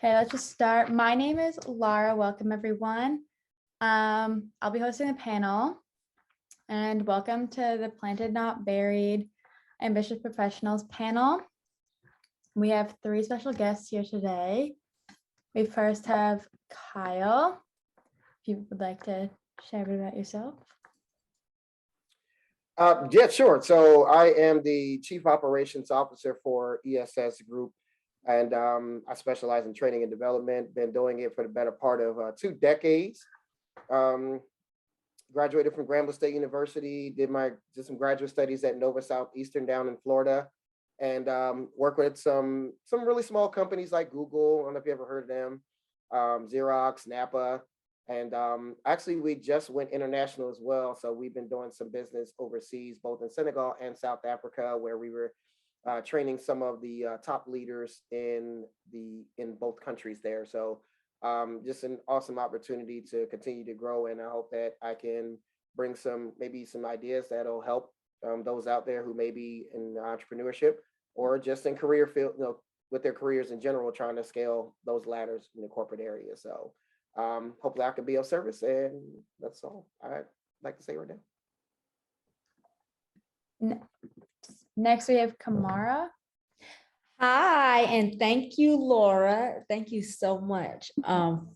Okay, let's just start. My name is Lara. Welcome, everyone. I'll be hosting a panel, and welcome to the Planted Not Buried Ambitious Professionals Panel. We have three special guests here today. We first have Kyle. If you would like to share a bit about yourself. Yeah, sure. So I am the Chief Operations Officer for ESS Group, and I specialize in training and development. Been doing it for the better part of 2 decades. Graduated from Grambling State University, did some graduate studies at Nova Southeastern down in Florida, and work with some really small companies like Google. I don't know if you ever heard of them, Xerox, Napa. And actually, we just went international as well. So we've been doing some business overseas, both in Senegal and South Africa, where we were training some of the top leaders in both countries there. So just an awesome opportunity to continue to grow. And I hope that I can bring maybe some ideas that'll help those out there who may be in entrepreneurship or just in career field, with their careers in general, trying to scale those ladders in the corporate area. So hopefully I can be of service, and that's all I'd like to say right now. Next, we have Kamara. Hi, and thank you, Laura. Thank you so much.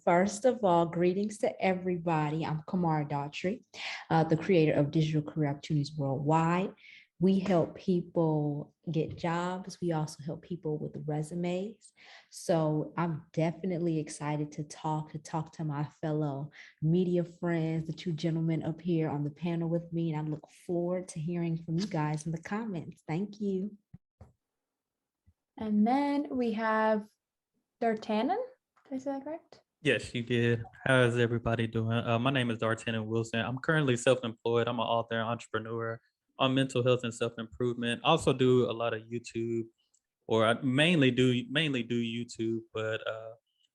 First of all, greetings to everybody. I'm Kamara Daughtry, the creator of Digital Career Opportunities Worldwide. We help people get jobs. We also help people with resumes. So I'm definitely excited to talk to my fellow media friends, the two gentlemen up here on the panel with me, and I look forward to hearing from you guys in the comments. Thank you. And then we have Dartannon. Did I say that correct? Yes, you did. How is everybody doing? My name is Dartannon Wilson. I'm currently self-employed. I'm an author and entrepreneur on mental health and self-improvement. I also do a lot of YouTube, or I mainly do YouTube, but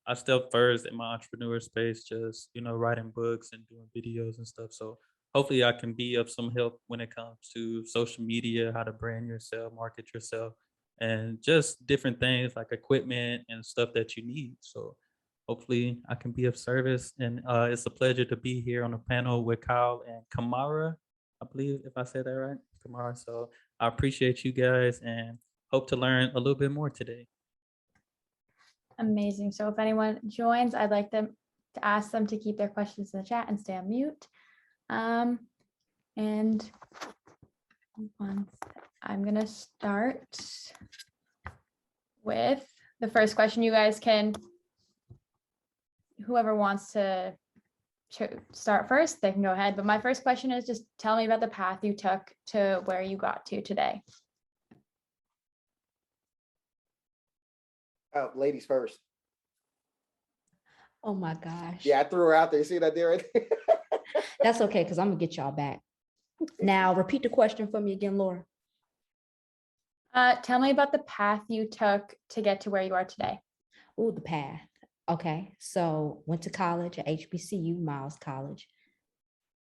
I step first in my entrepreneur space, just writing books and doing videos and stuff. So hopefully I can be of some help when it comes to social media, how to brand yourself, market yourself, and just different things like equipment and stuff that you need. So hopefully I can be of service. And it's a pleasure to be here on the panel with Kyle and Kamara. I believe, if I said that right, Kamara. So I appreciate you guys and hope to learn a little bit more today. Amazing. So if anyone joins, I'd like them to ask them to keep their questions in the chat and stay on mute. And I'm going to start with the first question. You guys can, whoever wants to start first, they can go ahead. But my first question is, just tell me about the path you took to where you got to today. Ladies first. Oh my gosh. Yeah, I threw her out there. You see what I did right there? That's okay, because I'm gonna get y'all back. Now, repeat the question for me again, Laura. Tell me about the path you took to get to where you are today. Oh, the path. Okay, so went to college at HBCU, Miles College.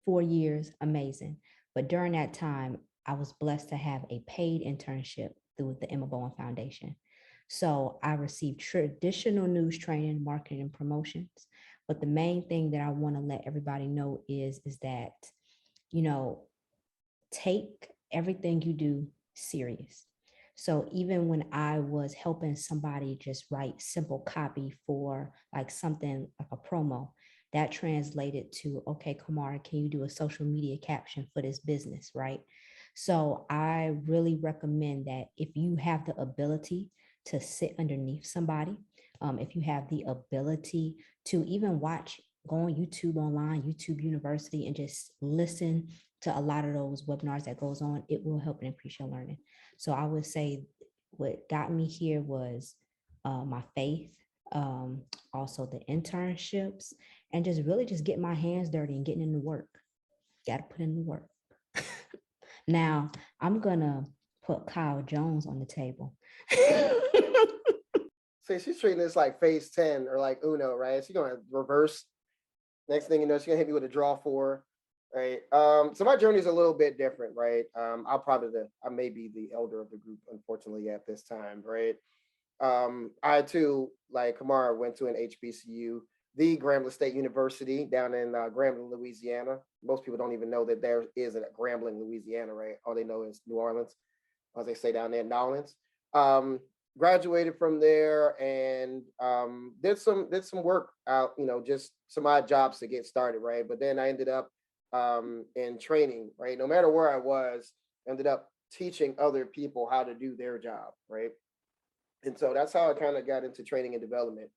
4 years, amazing. But during that time, I was blessed to have a paid internship through the Emma Bowen Foundation. So I received traditional news training, marketing, and promotions. But the main thing that I want to let everybody know is that, take everything you do serious. So even when I was helping somebody just write simple copy for like something like a promo, that translated to, okay, Kamara, can you do a social media caption for this business, right? So I really recommend that if you have the ability to sit underneath somebody, if you have the ability to even go on YouTube online, YouTube University, and just listen to a lot of those webinars that goes on, it will help and increase your learning. So I would say what got me here was my faith, also the internships, and just really just getting my hands dirty and getting into work. Got to put in the work. Now, I'm going to put Kyle Jones on the table. See, she's treating this like phase 10 or like Uno, right? She's going to reverse. Next thing you know, she's going to hit me with a draw 4. Right. So my journey is a little bit different, right? I may be the elder of the group, unfortunately, at this time, right? I too, like Kamara, went to an HBCU, the Grambling State University down in Grambling, Louisiana. Most people don't even know that there is a Grambling, Louisiana, right? All they know is New Orleans, as they say down there in New Orleans. Graduated from there and did some work out, just some odd jobs to get started, right? But then I ended up in training, right? No matter where I was, ended up teaching other people how to do their job, right? And so that's how I kind of got into training and development.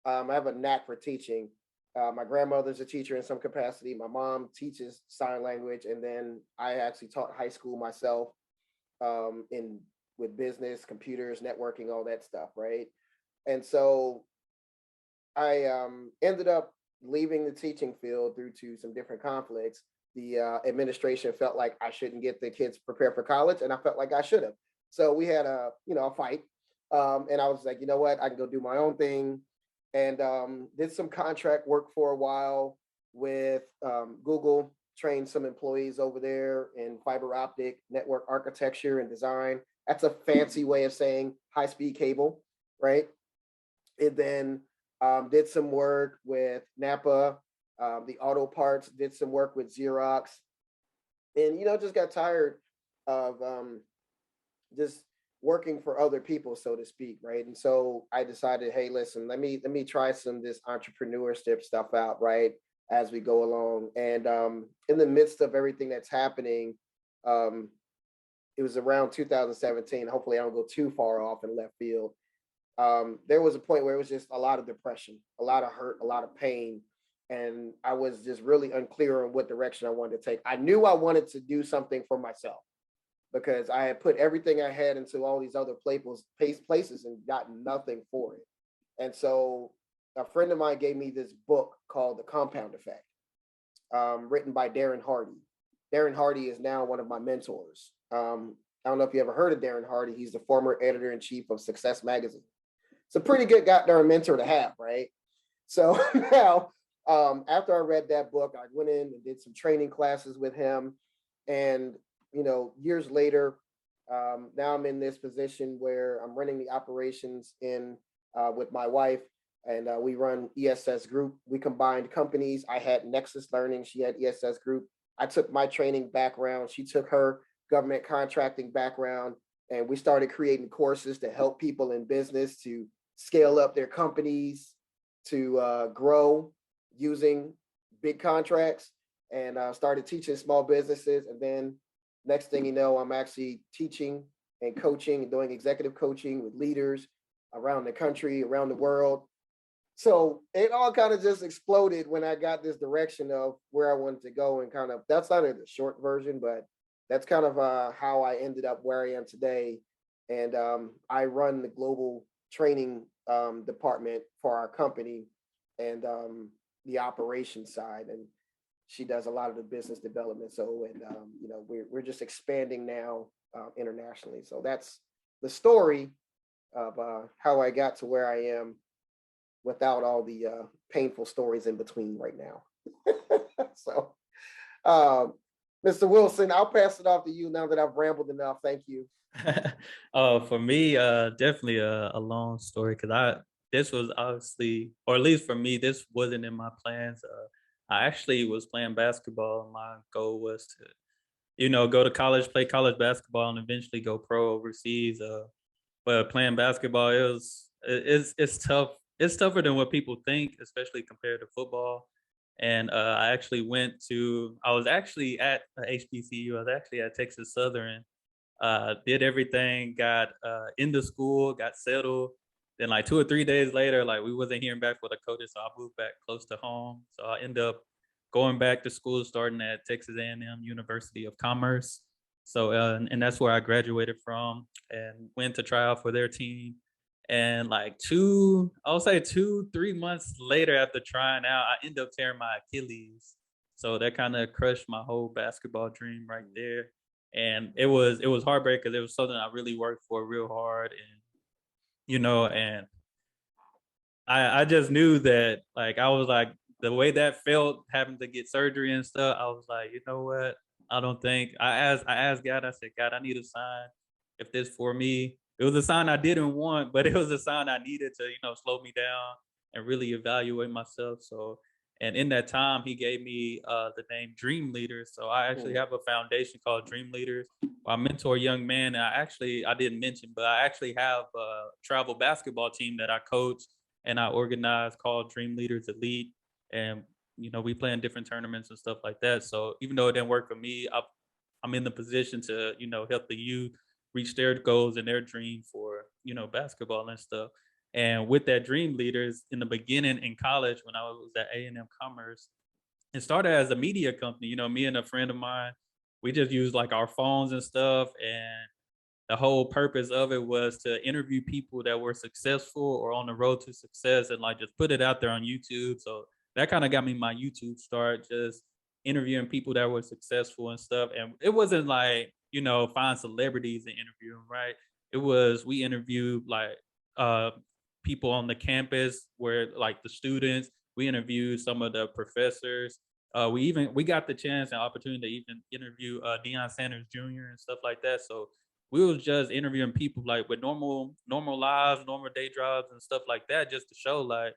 I have a knack for teaching. My grandmother's a teacher in some capacity. My mom teaches sign language, and then I actually taught high school myself in with business, computers, networking, all that stuff, right? And so I ended up leaving the teaching field due to some different conflicts. The administration felt like I shouldn't get the kids prepared for college, and I felt like I should have. So we had a fight, and I was like, you know what, I can go do my own thing, and did some contract work for a while with Google. Trained some employees over there in fiber optic network architecture and design. That's a fancy way of saying high-speed cable, right? And then did some work with Napa, the auto parts, did some work with Xerox, and just got tired of just working for other people, so to speak, right? And so I decided, hey, listen, let me try some of this entrepreneurship stuff out, right, as we go along. And in the midst of everything that's happening, it was around 2017. Hopefully, I don't go too far off in left field. There was a point where it was just a lot of depression, a lot of hurt, a lot of pain. And I was just really unclear on what direction I wanted to take. I knew I wanted to do something for myself because I had put everything I had into all these other places and got nothing for it. And so a friend of mine gave me this book called The Compound Effect, written by Darren Hardy. Darren Hardy is now one of my mentors. I don't know if you ever heard of Darren Hardy. He's the former editor-in-chief of Success Magazine. It's a pretty good goddamn mentor to have, right? So now, after I read that book, I went in and did some training classes with him. And, years later, now I'm in this position where I'm running the operations with my wife, and we run ESS Group. We combined companies. I had Nexus Learning. She had ESS Group. I took my training background. She took her government contracting background, and we started creating courses to help people in business to scale up their companies, to grow using big contracts, and started teaching small businesses. And then next thing you know, I'm actually teaching and coaching and doing executive coaching with leaders around the country, around the world. So it all kind of just exploded when I got this direction of where I wanted to go, and kind of, that's not the short version, but that's kind of how I ended up where I am today. And I run the global training department for our company and the operations side. And she does a lot of the business development. So, and we're just expanding now internationally. So that's the story of how I got to where I am without all the painful stories in between right now. So, Mr. Wilson, I'll pass it off to you now that I've rambled enough. Thank you. For me, definitely a long story, because this was obviously, or at least for me, this wasn't in my plans. I actually was playing basketball. My goal was to, go to college, play college basketball, and eventually go pro overseas. But playing basketball, it's tough. It's tougher than what people think, especially compared to football. And I was actually at HBCU. I was actually at Texas Southern. Did everything, got into school, got settled. Then like 2 or 3 days later, like we wasn't hearing back from the coaches, so I moved back close to home. So I ended up going back to school, starting at Texas A&M University of Commerce. So and that's where I graduated from, and went to try out for their team. And like 2-3 months later, after trying out, I ended up tearing my Achilles. So that kind of crushed my whole basketball dream right there. And it was heartbreaking, because it was something I really worked for real hard. And and I just knew that, like, I was like, the way that felt, having to get surgery and stuff, I was like, you know what? I don't think I asked God, I said, God, I need a sign if this for me, it was a sign I didn't want, but it was a sign I needed to, slow me down and really evaluate myself. So, and in that time, he gave me the name Dream Leaders. So I actually have a foundation called Dream Leaders. I mentor young men. I didn't mention, but I actually have a travel basketball team that I coach and I organize called Dream Leaders Elite. And, we play in different tournaments and stuff like that. So even though it didn't work for me, I'm in the position to, help the youth reach their goals and their dream for, basketball and stuff. And with that Dream Leaders in the beginning in college, when I was at A&M Commerce, it started as a media company. Me and a friend of mine, we just used like our phones and stuff. And the whole purpose of it was to interview people that were successful or on the road to success and like just put it out there on YouTube. So that kind of got me my YouTube start, just interviewing people that were successful and stuff. And it wasn't like, find celebrities and interview them, right? It was, we interviewed like people on the campus where like the students, we interviewed some of the professors. We got the chance and opportunity to even interview Deion Sanders Jr. and stuff like that. So we was just interviewing people like with normal lives, normal day jobs and stuff like that, just to show like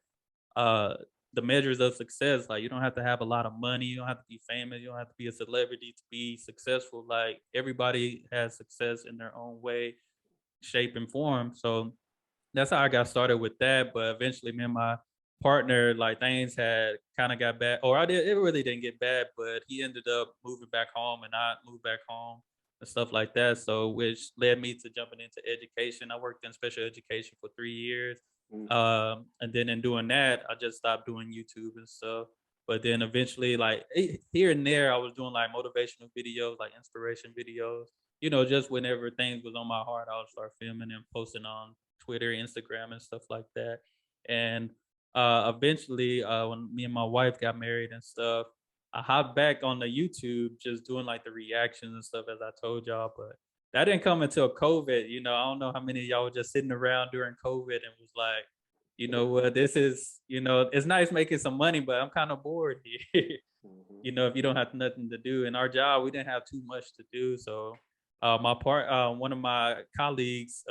the measures of success. Like you don't have to have a lot of money, you don't have to be famous, you don't have to be a celebrity to be successful. Like everybody has success in their own way, shape, and form. So that's how I got started with that. But eventually, me and my partner, like things had kind of got bad, or it really didn't get bad, but he ended up moving back home and I moved back home and stuff like that. So, which led me to jumping into education. I worked in special education for 3 years. And then in doing that, I just stopped doing YouTube and stuff. But then eventually, like here and there, I was doing like motivational videos, like inspiration videos. Just whenever things was on my heart, I would start filming and posting on Twitter, Instagram, and stuff like that. And eventually, when me and my wife got married and stuff, I hopped back on the YouTube, just doing like the reactions and stuff, as I told y'all. But that didn't come until COVID. I don't know how many of y'all were just sitting around during COVID and was like, what, this is, it's nice making some money, but I'm kind of bored here. If you don't have nothing to do. In our job, we didn't have too much to do. So one of my colleagues,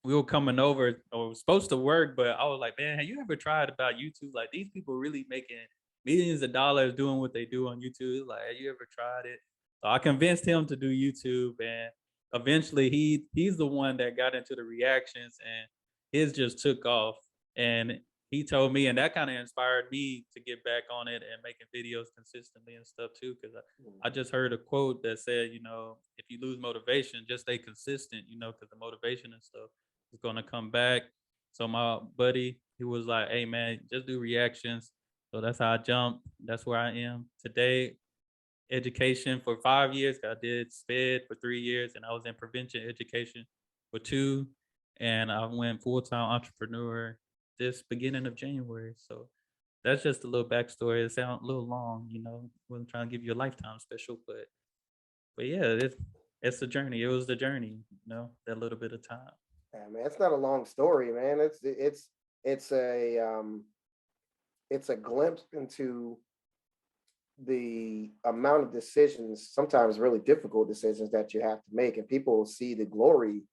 we were coming over or was supposed to work, but I was like, man, have you ever tried about YouTube? Like these people really making millions of dollars doing what they do on YouTube. Like, have you ever tried it? So I convinced him to do YouTube, and eventually he's the one that got into the reactions, and his just took off. And he told me, and that kind of inspired me to get back on it and making videos consistently and stuff too. Because I just heard a quote that said, if you lose motivation, just stay consistent, because the motivation and stuff is going to come back. So my buddy, he was like, hey man, just do reactions. So that's how I jumped. That's where I am today. Education for 5 years. I did SPED for 3 years, and I was in prevention education for 2. And I went full-time entrepreneur this beginning of January. So that's just a little backstory. It sounds a little long, wasn't trying to give you a lifetime special, but yeah, it's the journey. It was the journey, that little bit of time. Yeah, man, it's not a long story, man. It's a glimpse into the amount of decisions, sometimes really difficult decisions that you have to make, and people see the glory,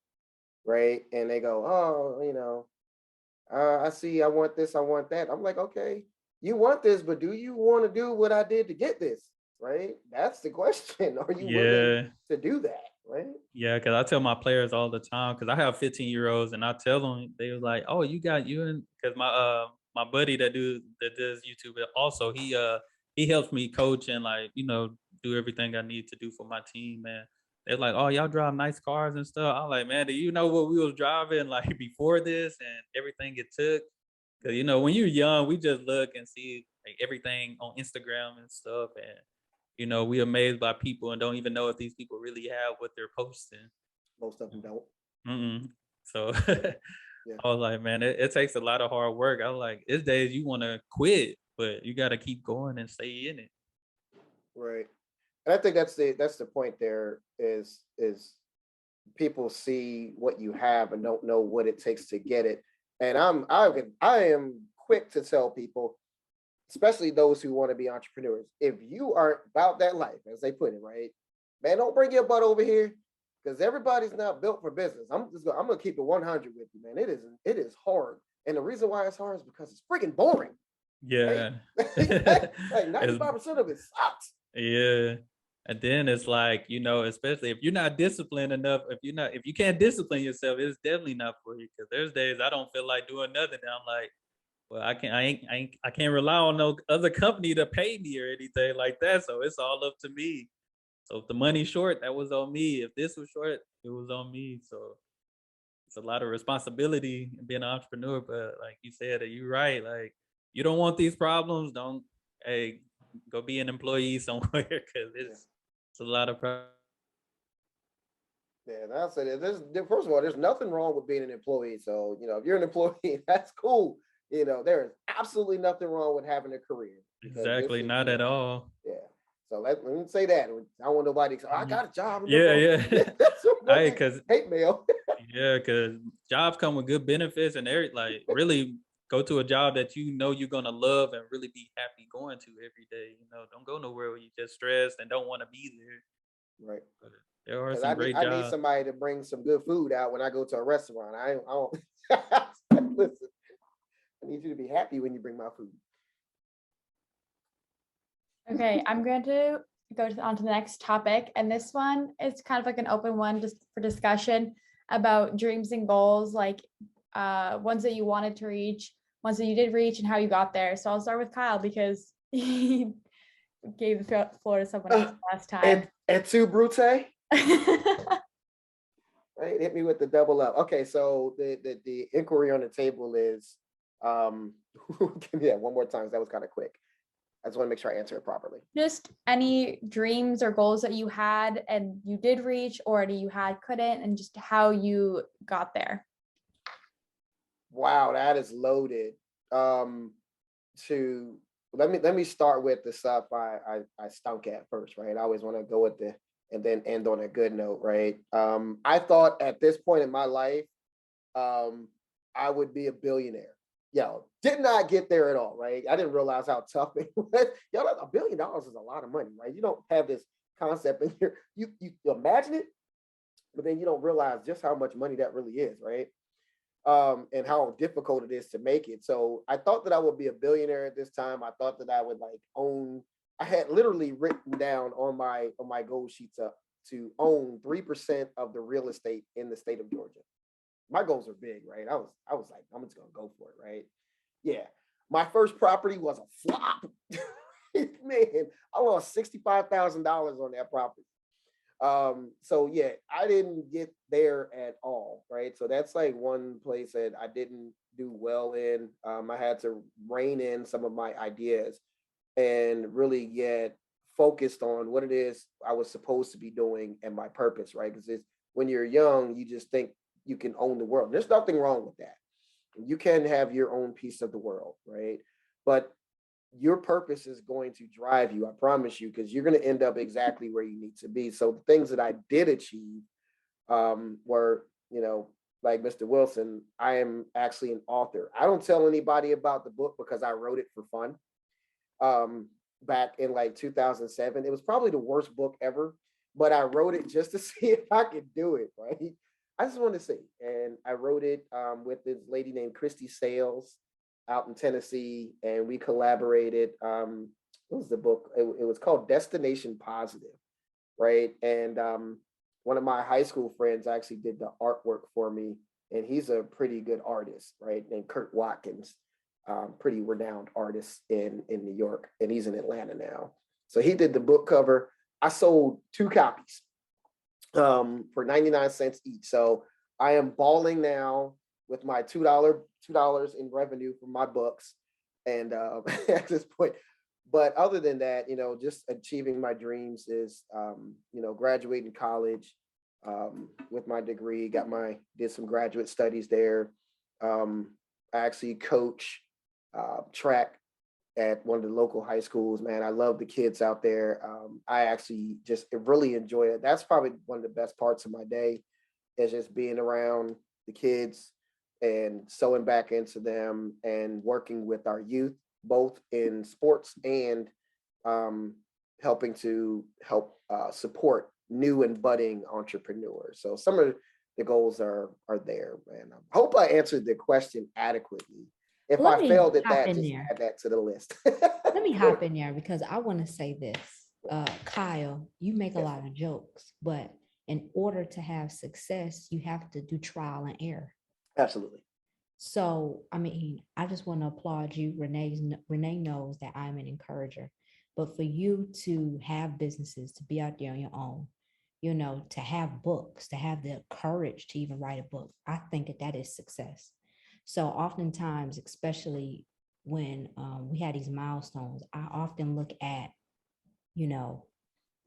right? And they go, oh, I see, I want this, I want that. I'm like, okay, you want this, but do you want to do what I did to get this? Right? That's the question. Are you willing to do that? Right? Yeah, because I tell my players all the time, because I have 15-year-olds, and I tell them, they was like, oh, you in, because my buddy that does YouTube also, he helps me coach and like, do everything I need to do for my team. And they're like, oh, y'all drive nice cars and stuff. I'm like, man, do you know what we was driving like before this and everything it took? Because when you're young, we just look and see like everything on Instagram and stuff, and we amazed by people and don't even know if these people really have what they're posting. Most of them don't. So yeah. I was like, man, it takes a lot of hard work. I was like, it's days you want to quit, but you got to keep going and stay in it. Right. And I think that's the point there is people see what you have and don't know what it takes to get it. And I am quick to tell people, especially those who want to be entrepreneurs, if you aren't about that life, as they put it, right, man, don't bring your butt over here. because everybody's not built for business. I'm gonna keep it 100 with you, man. It is hard, and the reason why it's hard is because it's freaking boring. Yeah. Like 95% of it sucks. Yeah. And then it's like, especially if you're not disciplined enough, if you can't discipline yourself, it's definitely not for you. Because there's days I don't feel like doing nothing. And I'm like, well, I can't rely on no other company to pay me or anything like that. So it's all up to me. So if the money's short, that was on me. If this was short, it was on me. So it's a lot of responsibility in being an entrepreneur. But like you said, you're right. Like you don't want these problems. Hey, go be an employee somewhere because it's a lot of problems. Yeah, that's it. First of all, there's nothing wrong with being an employee. So, if you're an employee, that's cool. There is absolutely nothing wrong with having a career. Exactly, not at all. Yeah. So let me say that. I don't want nobody to say, I got a job. Yeah. Hey, because hate mail. Yeah, because jobs come with good benefits and like really go to a job that you're gonna love and really be happy going to every day. Don't go nowhere where you're just stressed and don't want to be there. Right. But there are some great jobs. I need somebody to bring some good food out when I go to a restaurant. I don't listen. I need you to be happy when you bring my food. Okay, I'm going to go on to the next topic. And this one is kind of like an open one just for discussion about dreams and goals, like ones that you wanted to reach, ones that you did reach, and how you got there. So I'll start with Kyle because he gave the floor to someone else last time. Et tu, Brute? Right, hit me with the double up. Okay, so the inquiry on the table is, give me that one more time, because that was kind of quick. I just want to make sure I answer it properly. Just any dreams or goals that you had and you did reach, or any you had couldn't, and just how you got there. Wow, that is loaded. Let me start with the stuff I stunk at first, right? I always want to go with and then end on a good note, right? I thought at this point in my life, I would be a billionaire. Did not get there at all, right? I didn't realize how tough it was. $1 billion is a lot of money, right? You don't have this concept in here. You imagine it, but then you don't realize just how much money that really is, right? And how difficult it is to make it. So I thought that I would be a billionaire at this time. I thought that I would own. I had literally written down on my goal sheet to own 3% of the real estate in the state of Georgia. My goals are big, right? I was like, I'm just gonna go for it, right? Yeah. My first property was a flop. Man, I lost $65,000 on that property. So yeah, I didn't get there at all, right? So that's one place that I didn't do well in. I had to rein in some of my ideas and really get focused on what it is I was supposed to be doing and my purpose, right? Because when you're young, you just think you can own the world. There's nothing wrong with that. You can have your own piece of the world, right? But your purpose is going to drive you, I promise you, because you're going to end up exactly where you need to be. So the things that I did achieve were, like Mr. Wilson, I am actually an author. I don't tell anybody about the book because I wrote it for fun. Back in 2007, it was probably the worst book ever, but I wrote it just to see if I could do it, right? I just wanted to see. And I wrote it with this lady named Christy Sales out in Tennessee, and we collaborated. What was the book? It was called Destination Positive, right? And one of my high school friends actually did the artwork for me, and he's a pretty good artist, right? Named Kurt Watkins, pretty renowned artist in New York, and he's in Atlanta now. So he did the book cover. I sold 2 copies for 99 cents each. So I am balling now with my $2 in revenue from my books, and at this point. But other than that, just achieving my dreams is, graduating college with my degree. Did some graduate studies there. I actually coach track at one of the local high schools. Man, I love the kids out there. I actually just really enjoy it. That's probably one of the best parts of my day, is just being around the kids and sewing back into them and working with our youth, both in sports and helping to support new and budding entrepreneurs. So some of the goals are there, and I hope I answered the question adequately. If Let I me failed at hop that, in just there. add that to the list. Let me hop in there because I want to say this. Kyle, you make a Yes. lot of jokes, but in order to have success, you have to do trial and error. Absolutely. So, I mean, I just want to applaud you. Renee knows that I'm an encourager, but for you to have businesses, to be out there on your own, you know, to have books, to have the courage to even write a book, I think that that is success. So oftentimes, especially when we had these milestones, I often look at, you know,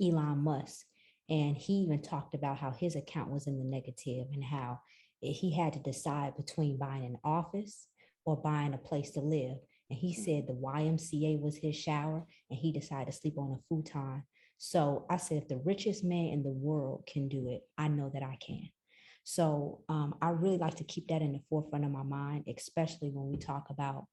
Elon Musk, and he even talked about how his account was in the negative and how he had to decide between buying an office or buying a place to live. And he said the YMCA was his shower, and he decided to sleep on a futon. So I said, if the richest man in the world can do it, I know that I can. So I really like to keep that in the forefront of my mind, especially when we talk about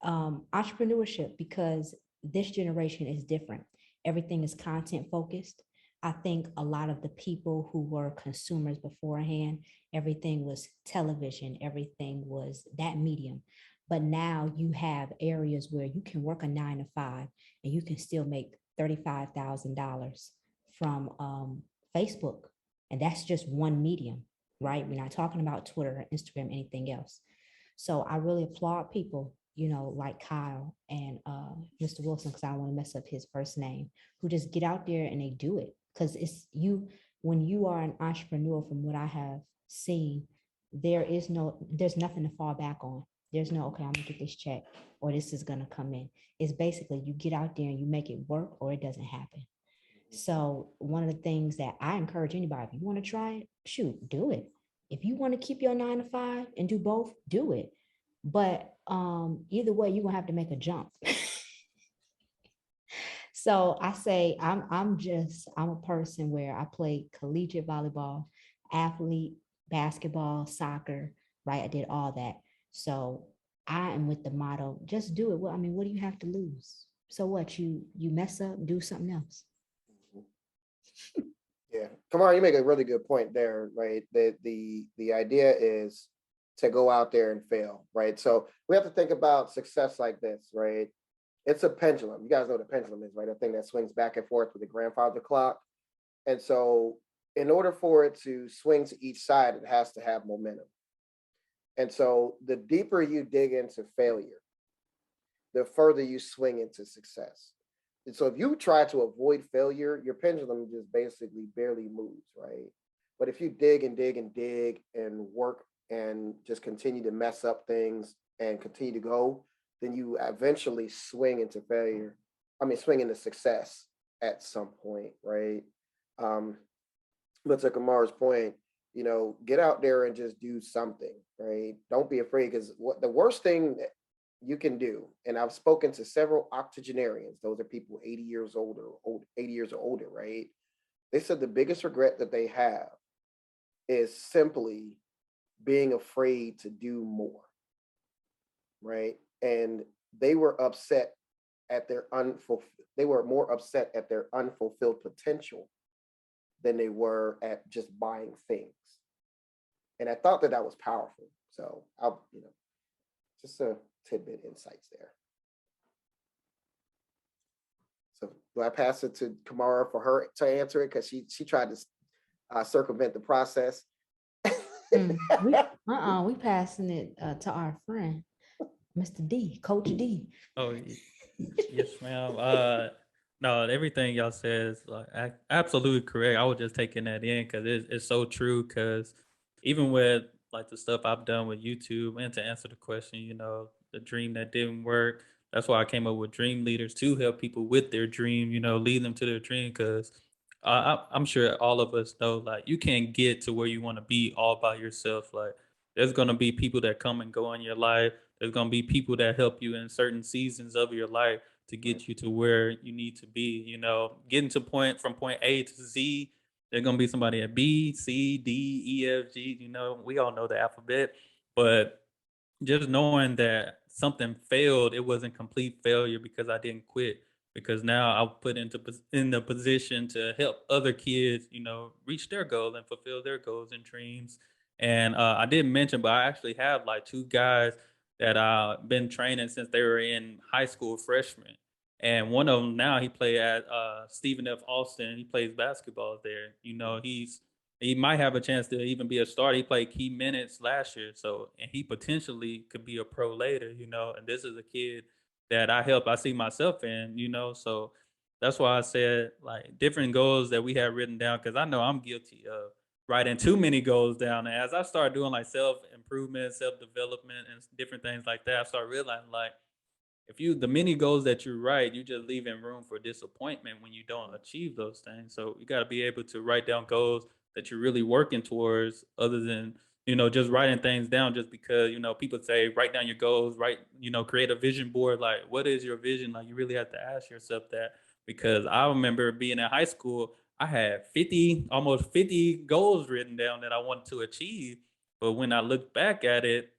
entrepreneurship, because this generation is different. Everything is content focused. I think a lot of the people who were consumers beforehand, everything was television, everything was that medium. But now you have areas where you can work a 9 to 5 and you can still make $35,000 from Facebook. And that's just one medium, right? We're not talking about Twitter, Instagram, anything else. So I really applaud people, you know, like Kyle and Mr. Wilson, because I don't want to mess up his first name, who just get out there and they do it. Because it's you, when you are an entrepreneur, from what I have seen, there's nothing to fall back on. There's no, okay, I'm gonna get this check or this is gonna come in. It's basically you get out there and you make it work or it doesn't happen. So one of the things that I encourage anybody, if you want to try it, shoot, do it. If you want to keep your 9 to 5 and do both, do it. But either way, you're gonna have to make a jump. So I say I'm a person where I play collegiate volleyball, athlete, basketball, soccer, right? I did all that. So I am with the motto, just do it. Well, I mean, what do you have to lose? So what? You mess up, do something else. Yeah, Kamara, you make a really good point there, right? The idea is to go out there and fail, right? So we have to think about success like this, right? It's a pendulum. You guys know what a pendulum is, right? A thing that swings back and forth with the grandfather clock. And so in order for it to swing to each side, it has to have momentum. And so the deeper you dig into failure, the further you swing into success. And so if you try to avoid failure, your pendulum just basically barely moves, right? But if you dig and dig and dig and work and just continue to mess up things and continue to go, then you eventually swing into failure. Swing into success at some point, right? But to Kamara's point, get out there and just do something, right? Don't be afraid, because what the worst thing you can do, and I've spoken to several octogenarians, those are people 80 years older, 80 years or older, right? They said the biggest regret that they have is simply being afraid to do more, right? And they were upset at their they were more upset at their unfulfilled potential than they were at just buying things. And I thought that was powerful. So just a tidbit insights there. So do I pass it to Kamara for her to answer it? Because she tried to circumvent the process. We passing it to our friend, Mr. D, Coach D. Oh, yes, ma'am. No, everything y'all said is like absolutely correct. I was just taking that in because it's so true. Because even with like the stuff I've done with YouTube, and to answer the question, the dream that didn't work. That's why I came up with Dream Leaders, to help people with their dream. Lead them to their dream. Because I'm sure all of us know, like, you can't get to where you want to be all by yourself. Like, there's gonna be people that come and go in your life. There's gonna be people that help you in certain seasons of your life to get you to where you need to be. Getting to from point A to Z. There's gonna be somebody at B, C, D, E, F, G. We all know the alphabet, but just knowing that something failed, it wasn't complete failure because I didn't quit. because now I'll put in the position to help other kids, reach their goal and fulfill their goals and dreams. And I didn't mention, but I actually have like two guys that I've been training since they were in high school freshmen. And one of them now he play at Stephen F. Austin. He plays basketball there. He might have a chance to even be a starter. He played key minutes last year, so and he potentially could be a pro later. And this is a kid that I see myself in. So that's why I said like different goals that we have written down, because I know I'm guilty of writing too many goals down. And as I start doing like self improvement, self development, and different things like that, I start realizing like the many goals that you write, you just leaving room for disappointment when you don't achieve those things. So you got to be able to write down goals that you're really working towards, other than just writing things down just because people say write down your goals, create a vision board. Like, what is your vision? Like, you really have to ask yourself that, because I remember being in high school, I had almost 50 goals written down that I wanted to achieve, but when I look back at it,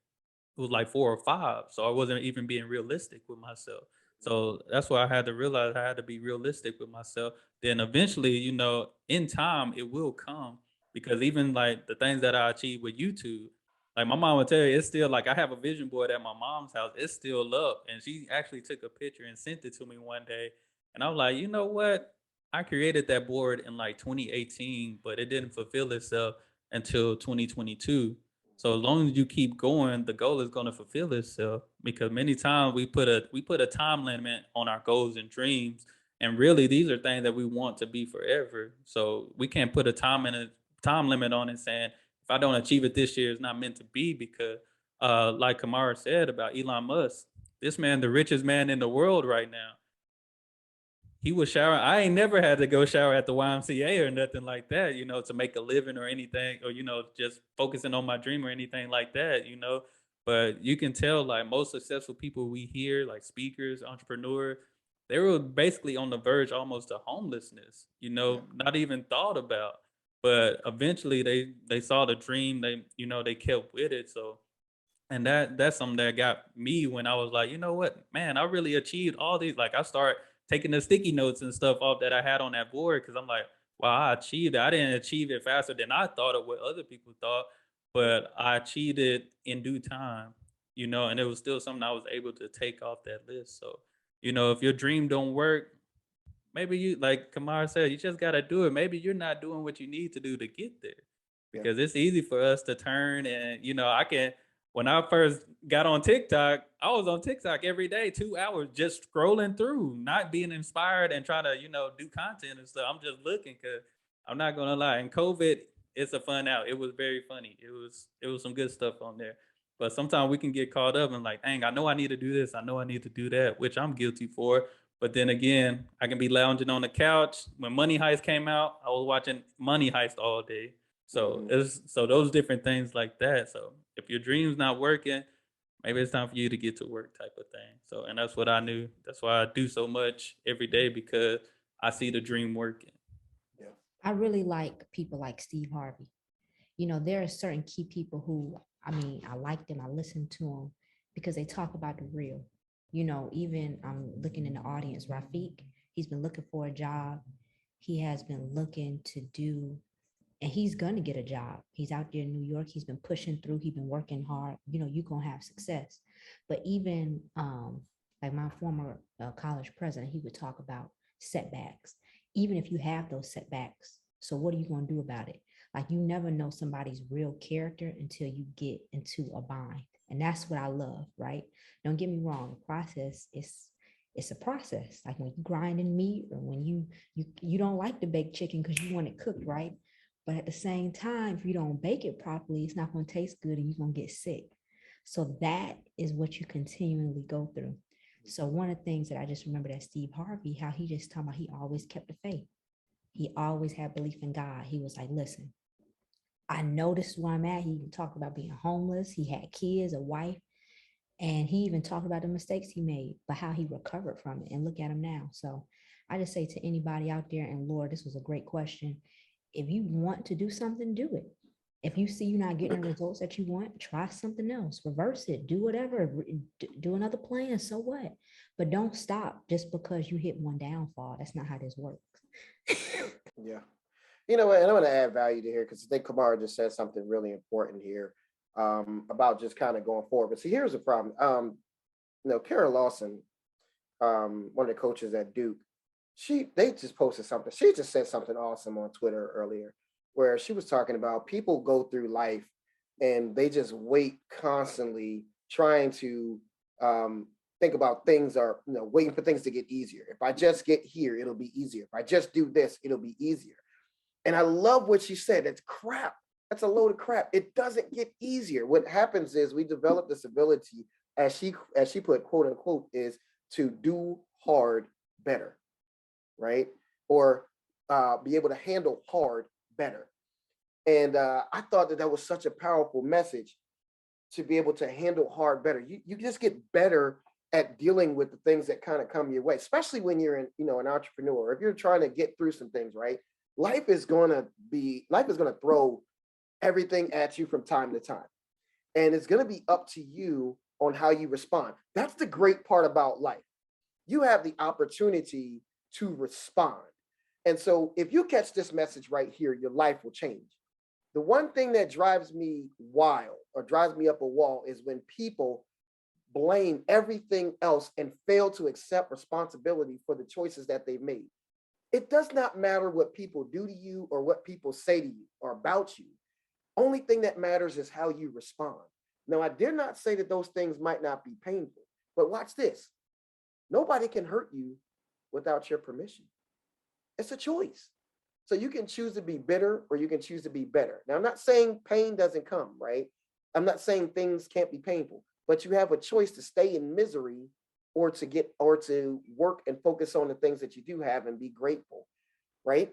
it was like 4 or 5. So I wasn't even being realistic with myself. So that's why I had to realize I had to be realistic with myself. Then eventually, in time, it will come, because even like the things that I achieved with YouTube, like my mom would tell you, it's still like I have a vision board at my mom's house. It's still up. And she actually took a picture and sent it to me one day. And I'm like, you know what? I created that board in like 2018, but it didn't fulfill itself until 2022. So as long as you keep going, the goal is going to fulfill itself, because many times we put a time limit on our goals and dreams, and really these are things that we want to be forever. So we can't put a time limit on it, saying if I don't achieve it this year, it's not meant to be. Because like Kamara said about Elon Musk, this man, the richest man in the world right now, he was showering. I ain't never had to go shower at the YMCA or nothing like that, to make a living or anything, or, just focusing on my dream or anything like that. But you can tell like most successful people we hear, like speakers, entrepreneurs, they were basically on the verge almost of homelessness, not even thought about. But eventually they saw the dream, they kept with it. So, and that's something that got me when I was like, you know what, man, I really achieved all these. Like I start taking the sticky notes and stuff off that I had on that board, because I'm like, wow, I achieved it. I didn't achieve it faster than I thought of what other people thought, but I achieved it in due time, and it was still something I was able to take off that list. So, if your dream don't work, maybe you, like Kamar said, you just gotta do it. Maybe you're not doing what you need to do to get there, Yeah. because it's easy for us to turn. And I can. When I first got on TikTok, I was on TikTok every day, 2 hours, just scrolling through, not being inspired and trying to do content and stuff. I'm just looking, because I'm not gonna lie. In COVID, it's a fun out. It was very funny. It was some good stuff on there. But sometimes we can get caught up and like, dang, I know I need to do this. I know I need to do that, which I'm guilty for. But then again, I can be lounging on the couch. When Money Heist came out, I was watching Money Heist all day. So so those different things like that. So if your dream's not working, maybe it's time for you to get to work, type of thing. So, and that's what I knew. That's why I do so much every day, because I see the dream working. Yeah. I really like people like Steve Harvey. There are certain key people who, I like them, I listen to them because they talk about the real. Even I'm looking in the audience, Rafiq, he's been looking for a job. He has been looking to do, and he's going to get a job. He's out there in New York. He's been pushing through. He's been working hard. You're going to have success. But even like my former college president, he would talk about setbacks. Even if you have those setbacks, so what are you going to do about it? Like, you never know somebody's real character until you get into a bind. And that's what I love, right? Don't get me wrong. The process is, it's a process. Like when you grinding meat, or when you don't like the baked chicken because you want it cooked, right? But at the same time, if you don't bake it properly, it's not going to taste good and you're going to get sick. So that is what you continually go through. So one of the things that I just remember that Steve Harvey, how he just talking about, he always kept the faith. He always had belief in God. He was like, listen, I know this is where I'm at. He even talked about being homeless. He had kids, a wife, and he even talked about the mistakes he made, but how he recovered from it. And look at him now. So I just say to anybody out there, and Lord, this was a great question. If you want to do something, do it. If you see you're not getting the results that you want, try something else, reverse it, do whatever, do another plan, so what? But don't stop just because you hit one downfall. That's not how this works. Yeah. You know what? And I'm going to add value to here because I think Kamara just said something really important here about just kind of going forward. But see, here's the problem. Kara Lawson, one of the coaches at Duke, they just posted something. She just said something awesome on Twitter earlier, where she was talking about people go through life and they just wait constantly trying to think about things are, waiting for things to get easier. If I just get here, it'll be easier. If I just do this, it'll be easier. And I love what she said. It's crap. That's a load of crap. It doesn't get easier. What happens is we develop this ability, as she put, quote unquote, is to do hard better, right? Or be able to handle hard better. And I thought that was such a powerful message, to be able to handle hard better. You just get better at dealing with the things that kind of come your way, especially when you're an entrepreneur. If you're trying to get through some things, right? Life is going to throw everything at you from time to time. And it's going to be up to you on how you respond. That's the great part about life. You have the opportunity to respond. And so if you catch this message right here, your life will change. The one thing that drives me wild or drives me up a wall is when people blame everything else and fail to accept responsibility for the choices that they've made. It does not matter what people do to you or what people say to you or about you. Only thing that matters is how you respond. Now, I dare not say that those things might not be painful, but watch this. Nobody can hurt you without your permission. It's a choice. So you can choose to be bitter or you can choose to be better. Now, I'm not saying pain doesn't come, right? I'm not saying things can't be painful, but you have a choice to stay in misery or to work and focus on the things that you do have and be grateful, right?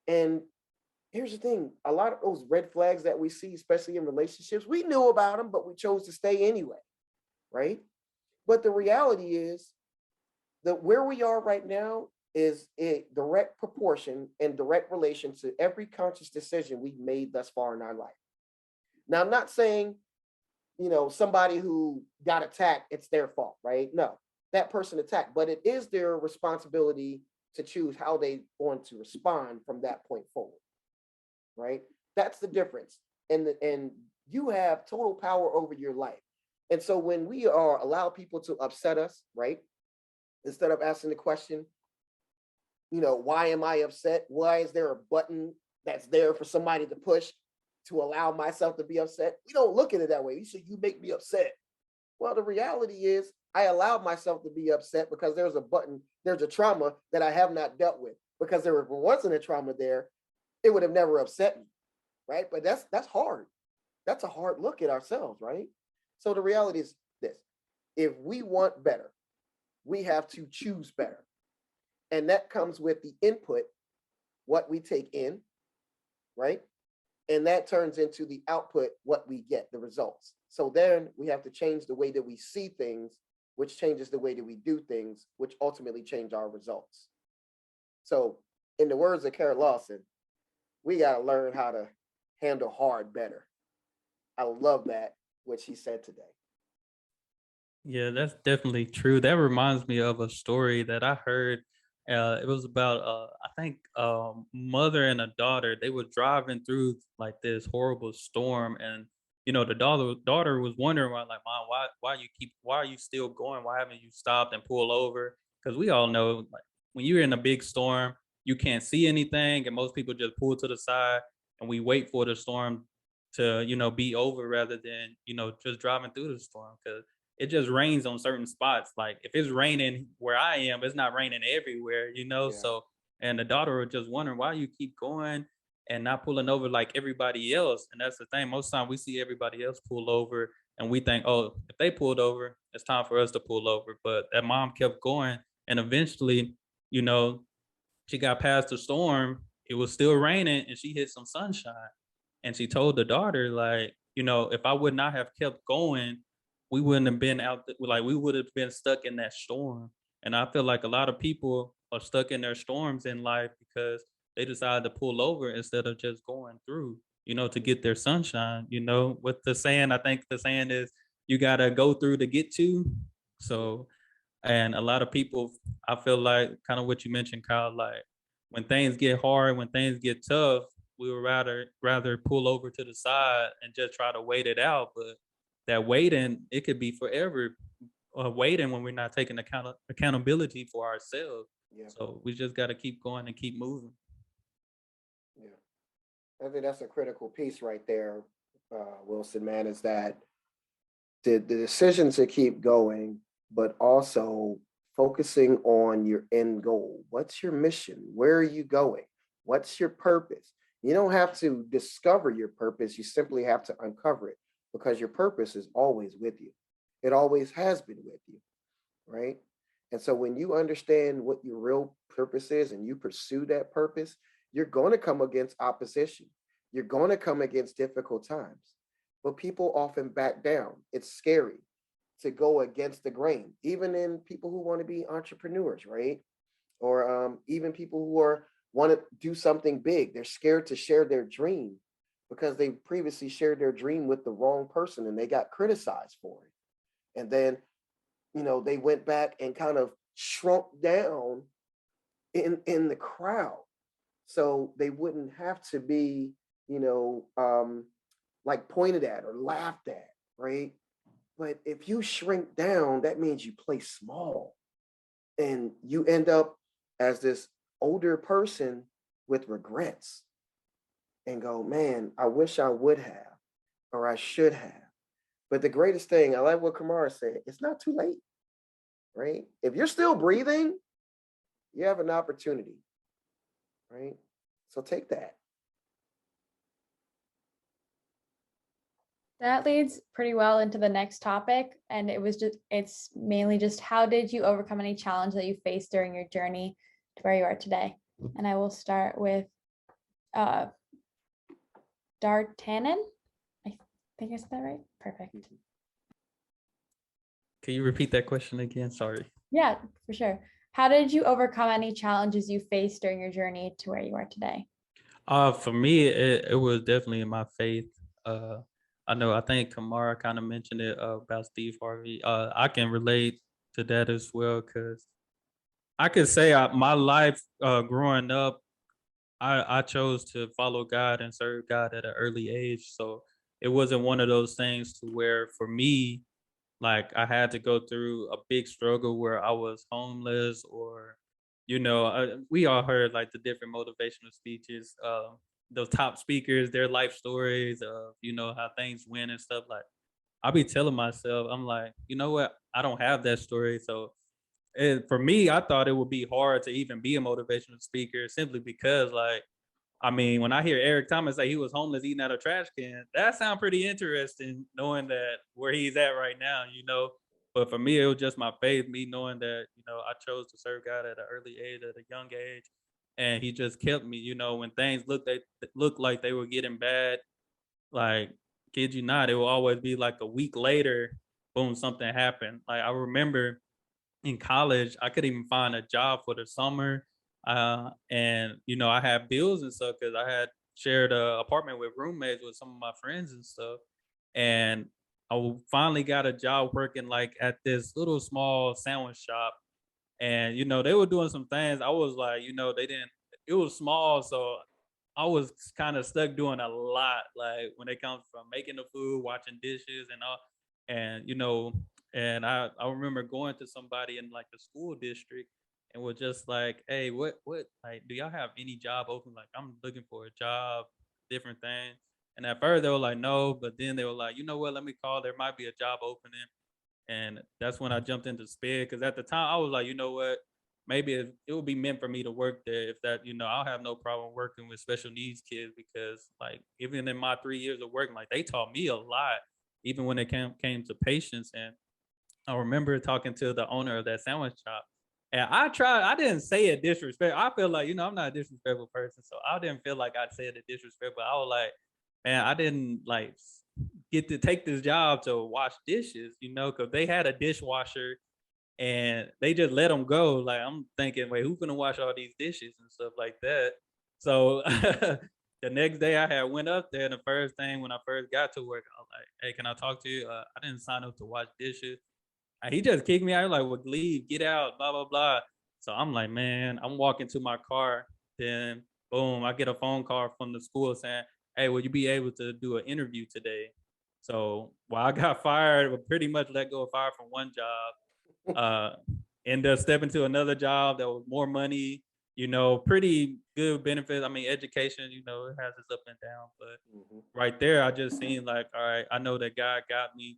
And here's the thing, a lot of those red flags that we see, especially in relationships, we knew about them, but we chose to stay anyway, right? But the reality is that where we are right now is a direct proportion and direct relation to every conscious decision we've made thus far in our life. Now, I'm not saying, somebody who got attacked, it's their fault, right? No, that person attacked, but it is their responsibility to choose how they want to respond from that point forward, right? That's the difference. And you have total power over your life. And so when we allow people to upset us, right? Instead of asking the question, why am I upset? Why is there a button that's there for somebody to push to allow myself to be upset? We don't look at it that way. You say, you make me upset. Well, the reality is I allowed myself to be upset because there's a trauma that I have not dealt with. Because there wasn't a trauma there, it would have never upset me, right? But that's hard. That's a hard look at ourselves, right? So the reality is this: if we want better, we have to choose better. And that comes with the input, what we take in, right? And that turns into the output, what we get, the results. So then we have to change the way that we see things, which changes the way that we do things, which ultimately change our results. So in the words of Kara Lawson, we got to learn how to handle hard better. I love that, what she said today. Yeah, that's definitely true. That reminds me of a story that I heard. It was about, I think, mother and a daughter. They were driving through like this horrible storm, and the daughter was wondering why, like, Mom, why are you still going? Why haven't you stopped and pulled over? Because we all know, like, when you're in a big storm, you can't see anything, and most people just pull to the side, and we wait for the storm to be over rather than just driving through the storm, because it just rains on certain spots. Like if it's raining where I am, it's not raining everywhere, Yeah. So, and the daughter was just wondering why you keep going and not pulling over like everybody else. And that's the thing. Most time we see everybody else pull over and we think, oh, if they pulled over, it's time for us to pull over. But that mom kept going. And eventually, she got past the storm. It was still raining and she hit some sunshine. And she told the daughter, like, if I would not have kept going, we wouldn't have been we would have been stuck in that storm. And I feel like a lot of people are stuck in their storms in life because they decide to pull over instead of just going through. to get their sunshine, what the saying, I think the saying is you got to go through to get to. So, and a lot of people, I feel like kind of what you mentioned, Kyle, like when things get hard, when things get tough, we would rather pull over to the side and just try to wait it out. But that waiting, it could be forever waiting when we're not taking accountability for ourselves. Yeah. So we just got to keep going and keep moving. Yeah. I think that's a critical piece right there, Wilson, man, is that the decision to keep going, but also focusing on your end goal. What's your mission? Where are you going? What's your purpose? You don't have to discover your purpose. You simply have to uncover it, because your purpose is always with you. It always has been with you, right? And so when you understand what your real purpose is and you pursue that purpose, you're going to come against opposition. You're going to come against difficult times. But people often back down. It's scary to go against the grain, even in people who want to be entrepreneurs, right? Or even people who want to do something big. They're scared to share their dream because they previously shared their dream with the wrong person and they got criticized for it. And then, they went back and kind of shrunk down in the crowd. So they wouldn't have to be, like pointed at or laughed at, right? But if you shrink down, that means you play small and you end up as this older person with regrets and go, man, I wish I would have, or I should have. But the greatest thing, I like what Kamara said, it's not too late, right? If you're still breathing, you have an opportunity, right? So take that. That leads pretty well into the next topic. And it's mainly just how did you overcome any challenge that you faced during your journey to where you are today? And I will start with Dartannon. I think I said that right. Perfect. Can you repeat that question again? Sorry. Yeah, for sure. How did you overcome any challenges you faced during your journey to where you are today? For me, it was definitely in my faith. I think Kamara kind of mentioned it about Steve Harvey. I can relate to that as well, because I could say my life growing up, I chose to follow God and serve God at an early age. So it wasn't one of those things to where for me, like I had to go through a big struggle where I was homeless, or we all heard like the different motivational speeches, those top speakers, their life stories of how things went and stuff. Like I'll be telling myself, I'm like, you know what, I don't have that story. So for me, I thought it would be hard to even be a motivational speaker, simply because like, I mean, when I hear Eric Thomas say he was homeless eating out of trash can, that sounds pretty interesting, knowing that where he's at right now. But for me, it was just my faith, me knowing that, I chose to serve God at an early age, at a young age. And he just kept me, when things looked like they were getting bad, like, kid you not, it will always be like a week later, boom, something happened. Like I remember in college, I couldn't even find a job for the summer. And I had bills and stuff because I had shared an apartment with roommates with some of my friends and stuff. And finally got a job working like at this little small sandwich shop. And they were doing some things. I was like, they didn't. It was small, so I was kind of stuck doing a lot. Like when it comes from making the food, watching dishes, and all. And and I remember going to somebody in like the school district and was just like, hey, what like, do y'all have any job open? Like I'm looking for a job, different things. And at first they were like, no, but then they were like, you know what, let me call, there might be a job opening. And that's when I jumped into SPED, because at the time I was like, you know what, maybe it would be meant for me to work there. If that, I'll have no problem working with special needs kids, because like even in my 3 years of working, like they taught me a lot, even when it came to patience. And I remember talking to the owner of that sandwich shop, and I didn't say it disrespect. I feel like, I'm not a disrespectful person, so I didn't feel like I said it disrespectful. I was like, man, I didn't like get to take this job to wash dishes, because they had a dishwasher and they just let them go. Like I'm thinking, wait, who's gonna wash all these dishes and stuff like that? So the next day I had went up there, and the first thing when I first got to work, I was like, "Hey, can I talk to you? I didn't sign up to wash dishes." And he just kicked me out. Like, "Well, leave, get out, blah blah blah." So I'm like, man, I'm walking to my car. Then boom, I get a phone call from the school saying, "Hey, will you be able to do an interview today?" So while I got fired, but pretty much let go of fire from one job, uh, ended up stepping to another job that was more money, pretty good benefits. I mean, education, it has its up and down, but Mhm. right there, I just seen like, all right, I know that God got me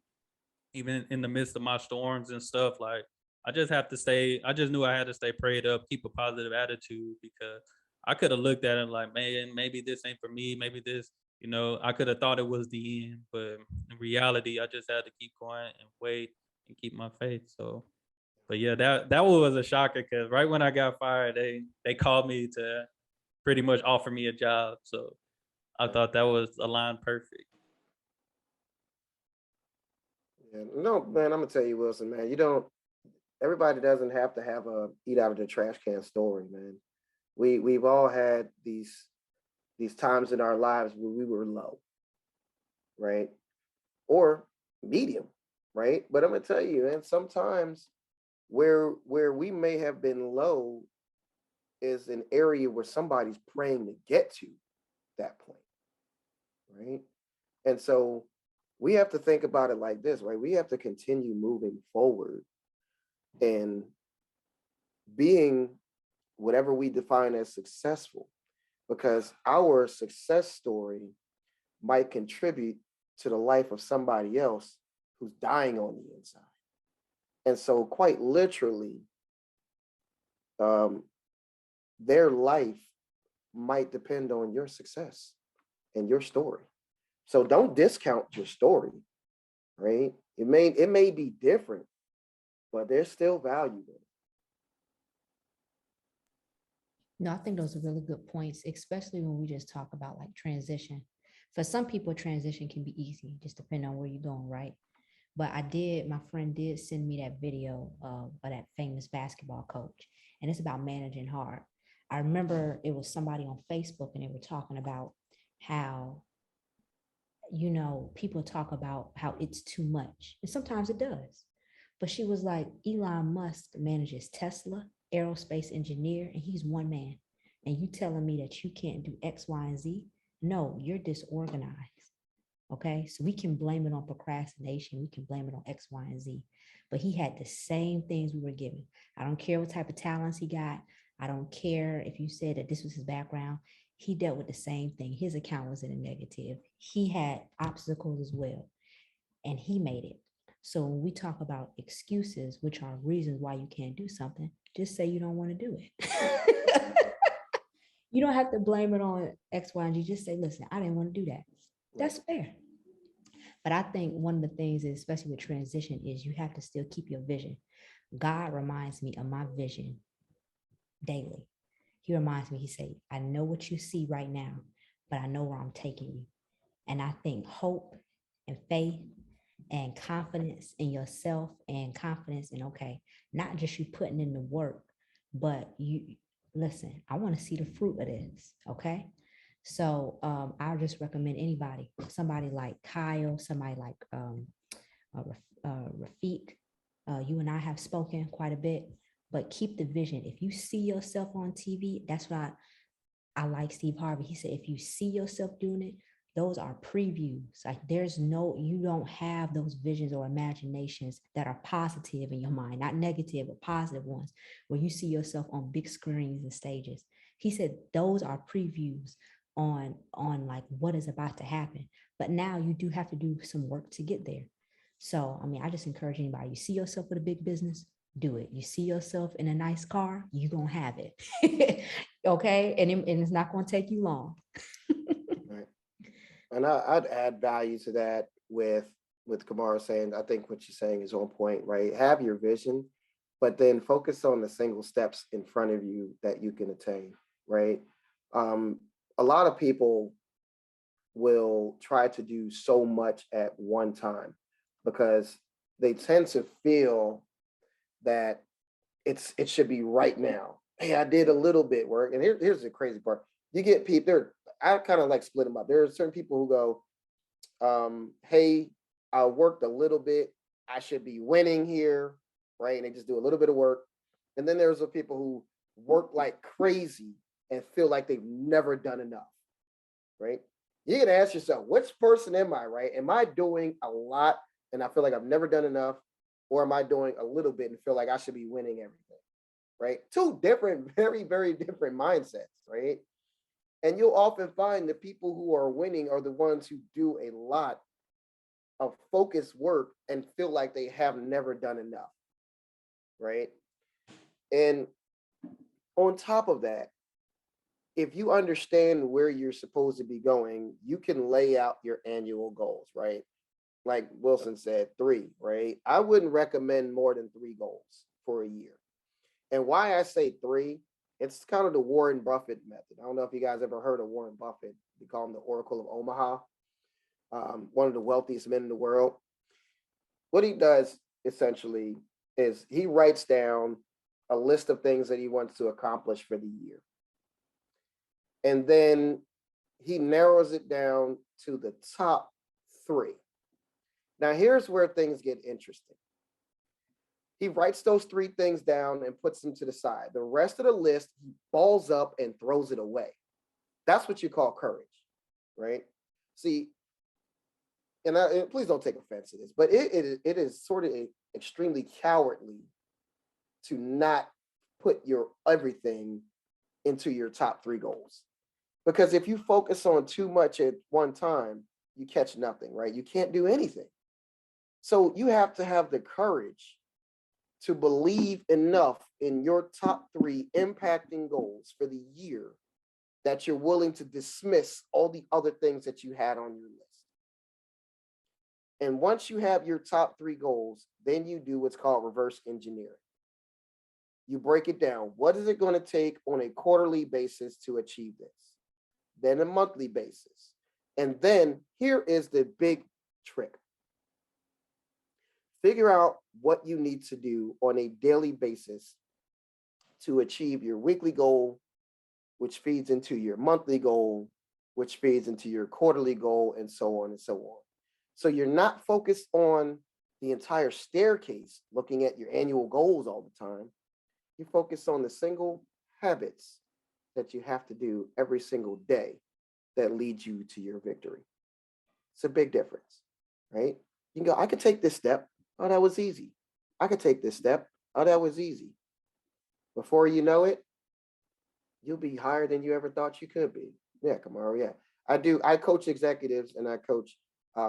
even in the midst of my storms and stuff. Like, I just knew I had to stay prayed up, keep a positive attitude, because I could have looked at it like, man, maybe this ain't for me. Maybe this, I could have thought it was the end, but in reality, I just had to keep going and wait and keep my faith. So, but yeah, that was a shocker, because right when I got fired, they called me to pretty much offer me a job. So I thought that was aligned perfect. Yeah. No, man, I'm gonna tell you, Wilson, man, everybody doesn't have to have a eat out of the trash can story, man. We've all had these times in our lives where we were low, right? Or medium, right? But I'm gonna tell you, and sometimes where we may have been low is an area where somebody's praying to get to that point, right? And so we have to think about it like this, right? We have to continue moving forward and being whatever we define as successful, because our success story might contribute to the life of somebody else who's dying on the inside. And so, quite literally, um, their life might depend on your success and your story. So don't discount your story, right? It may be different, but there's still value in it. No, I think those are really good points, especially when we just talk about like transition. For some people, transition can be easy, just depending on where you're going, right? But my friend did send me that video of that famous basketball coach, and it's about managing hard. I remember it was somebody on Facebook and they were talking about how, people talk about how it's too much, and sometimes it does. But she was like, Elon Musk manages Tesla, aerospace engineer, and he's one man. And you telling me that you can't do X, Y, and Z? No, you're disorganized. Okay. So we can blame it on procrastination. We can blame it on X, Y, and Z. But he had the same things we were given. I don't care what type of talents he got. I don't care if you said that this was his background. He dealt with the same thing. His account was in a negative. He had obstacles as well, and he made it. So when we talk about excuses, which are reasons why you can't do something, just say you don't want to do it. You don't have to blame it on X, Y, and G. Just say, listen, I didn't want to do that. That's fair. But I think one of the things, especially with transition, is you have to still keep your vision. God reminds me of my vision daily. He reminds me, he said, I know what you see right now, but I know where I'm taking you. And I think hope and faith and confidence in yourself and confidence in, okay, not just you putting in the work, but you listen, I want to see the fruit of this. Okay. So I just recommend anybody, somebody like Kyle, somebody like Rafiq. You and I have spoken quite a bit, but keep the vision. If you see yourself on TV, that's why I like Steve Harvey. He said, if you see yourself doing it, those are previews. Like you don't have those visions or imaginations that are positive in your mind, not negative, but positive ones, where you see yourself on big screens and stages. He said, those are previews on like what is about to happen. But now you do have to do some work to get there. So, I mean, I just encourage anybody, you see yourself with a big business, do it. You see yourself in a nice car, you're going to have it. Okay. And it's not going to take you long. Right. And I'd add value to that with Kamara saying, I think what you're saying is on point, right? Have your vision, but then focus on the single steps in front of you that you can attain, right? A lot of people will try to do so much at one time because they tend to feel that it should be right now. Hey, I did a little bit work. And here's the crazy part. you get people, I kind of like split them up. There are certain people who go, hey, I worked a little bit, I should be winning here, right? And they just do a little bit of work. And then there's the people who work like crazy and feel like they've never done enough, right? You can ask yourself, which person am I, right? Am I doing a lot and I feel like I've never done enough? Or am I doing a little bit and feel like I should be winning everything, right? Two different, very, very different mindsets, right? And you'll often find the people who are winning are the ones who do a lot of focused work and feel like they have never done enough, right? And on top of that, if you understand where you're supposed to be going, you can lay out your annual goals, right? Like Wilson said, 3, right? I wouldn't recommend more than 3 goals for a year. And why I say 3, it's kind of the Warren Buffett method. I don't know if you guys ever heard of Warren Buffett. We call him the Oracle of Omaha, one of the wealthiest men in the world. What he does essentially is he writes down a list of things that he wants to accomplish for the year. And then he narrows it down to the top 3. Now, here's where things get interesting. He writes those 3 things down and puts them to the side. The rest of the list, he balls up and throws it away. That's what you call courage, right? See, and please don't take offense to this, but it is sort of extremely cowardly to not put your everything into your top 3 goals. Because if you focus on too much at one time, you catch nothing, right? You can't do anything. So you have to have the courage to believe enough in your top 3 impacting goals for the year that you're willing to dismiss all the other things that you had on your list. And once you have your top 3 goals, then you do what's called reverse engineering. You break it down. What is it going to take on a quarterly basis to achieve this? Then a monthly basis. And then here is the big trick. Figure out what you need to do on a daily basis to achieve your weekly goal, which feeds into your monthly goal, which feeds into your quarterly goal, and so on and so on. So you're not focused on the entire staircase, looking at your annual goals all the time. You focus on the single habits that you have to do every single day that leads you to your victory. It's a big difference, right? You can go, I could take this step. Oh, that was easy. I could take this step. Oh, that was easy. Before you know it, you'll be higher than you ever thought you could be. Yeah, Kamara, yeah. I coach executives and I coach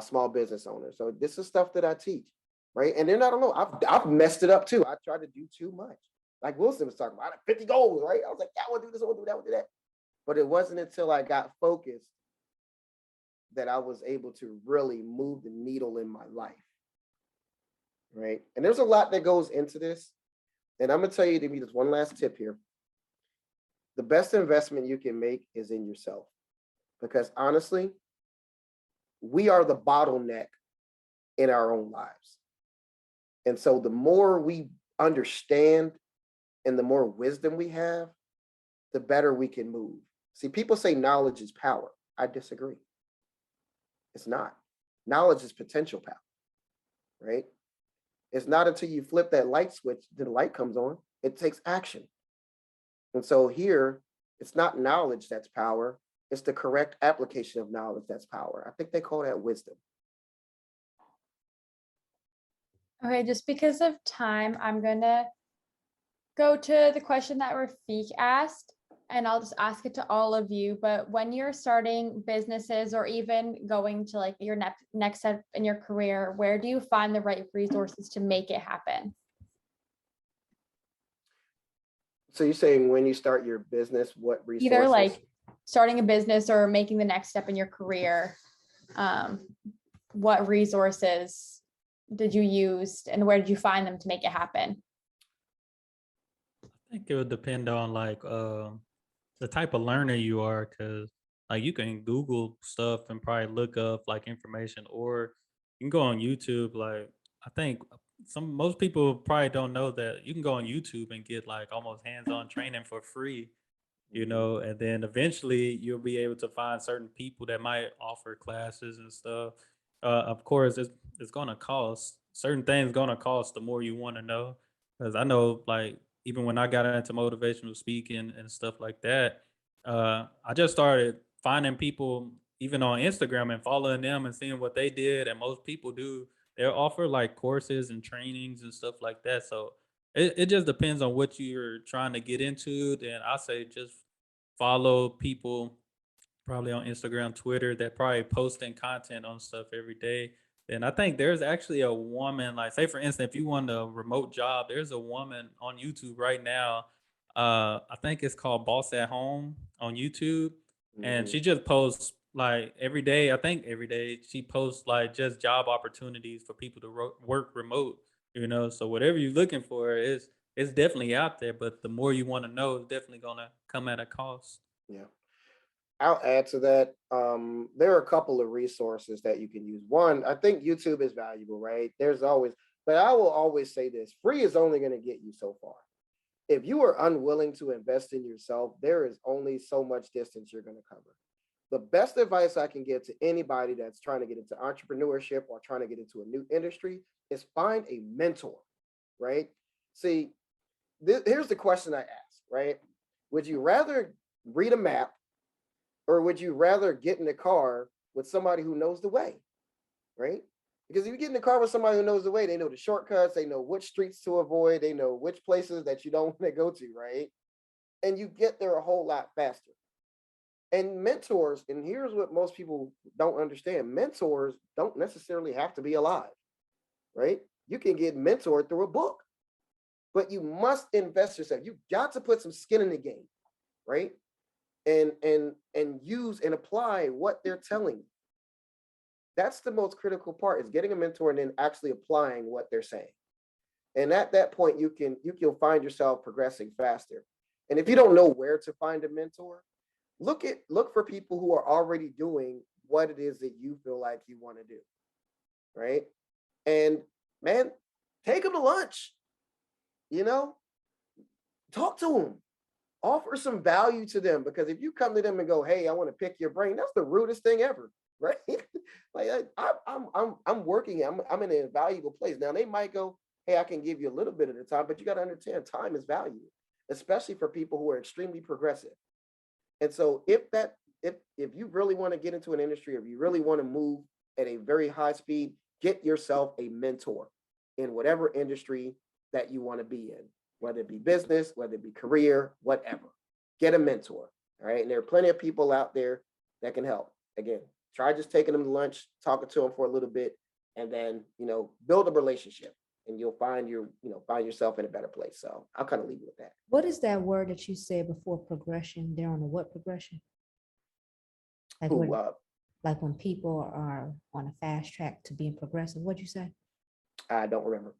small business owners. So this is stuff that I teach, right? And then I don't know, I've messed it up too. I tried to do too much. Like Wilson was talking about, I had 50 goals, right? I was like, yeah, I want to do this, I want to do that, I want to do that. But it wasn't until I got focused that I was able to really move the needle in my life, right? And there's a lot that goes into this. And I'm going to tell you, to me, just one last tip here. The best investment you can make is in yourself. Because honestly, we are the bottleneck in our own lives. And so the more we understand and the more wisdom we have, the better we can move. See, people say knowledge is power. I disagree. It's not. Knowledge is potential power, right? It's not until you flip that light switch that the light comes on. It takes action. And so here, it's not knowledge that's power. It's the correct application of knowledge that's power. I think they call that wisdom. Okay, just because of time, I'm going to go to the question that Rafiq asked, and I'll just ask it to all of you. But when you're starting businesses or even going to like your next step in your career, where do you find the right resources to make it happen? So you're saying when you start your business, what resources? Either like starting a business or making the next step in your career. What resources did you use and where did you find them to make it happen? I think it would depend on like the type of learner you are, because like you can Google stuff and probably look up like information, or you can go on YouTube. Like I think most people probably don't know that you can go on YouTube and get like almost hands-on training for free you know, and then eventually you'll be able to find certain people that might offer classes and stuff. Of course, it's gonna cost. Certain things gonna cost the more you want to know. Because I know, like, even when I got into motivational speaking and stuff like that, I just started finding people even on Instagram and following them and seeing what they did. And most people do. They'll offer like courses and trainings and stuff like that. So it just depends on what you're trying to get into. Then I say just follow people probably on Instagram, Twitter that probably posting content on stuff every day. And I think there's actually a woman, like say for instance, if you want a remote job, there's a woman on YouTube right now. I think it's called Boss at Home on YouTube. And Mhm. she just posts like every day, I think every day she posts like just job opportunities for people to work remote, you know. So whatever you're looking for is it's definitely out there, but the more you want to know, it's definitely gonna come at a cost. Yeah. I'll add to that. There are a couple of resources that you can use. One, I think YouTube is valuable, right? There's always, but I will always say this: free is only going to get you so far. If you are unwilling to invest in yourself, there is only so much distance you're going to cover. The best advice I can give to anybody that's trying to get into entrepreneurship or trying to get into a new industry is find a mentor, right? See, here's the question I ask, right? Would you rather read a map or would you rather get in the car with somebody who knows the way, right? Because if you get in the car with somebody who knows the way, they know the shortcuts, they know which streets to avoid, they know which places that you don't want to go to, right? And you get there a whole lot faster. And mentors, and here's what most people don't understand: mentors don't necessarily have to be alive, right? You can get mentored through a book, but you must invest yourself. You got to put some skin in the game, right? And use and apply what they're telling you. That's the most critical part, is getting a mentor and then actually applying what they're saying. And at that point, you'll find yourself progressing faster. And if you don't know where to find a mentor, look for people who are already doing what it is that you feel like you want to do, right? And man, take them to lunch, you know, talk to them, offer some value to them, because if you come to them and go, "Hey, I want to pick your brain," that's the rudest thing ever, right? Like I'm working, I'm in an invaluable place. Now they might go, "Hey, I can give you a little bit of the time," but you got to understand time is value, especially for people who are extremely progressive. And so if you really want to get into an industry, if you really want to move at a very high speed, get yourself a mentor in whatever industry that you want to be in, whether it be business, whether it be career, whatever. Get a mentor. All right. And there are plenty of people out there that can help. Again, try just taking them to lunch, talking to them for a little bit, and then, build a relationship, and you'll find yourself in a better place. So I'll kind of leave you with that. What is that word that you said before, progression? They're on a what progression? Like Who, when, like when people are on a fast track to being progressive. What'd you say? I don't remember.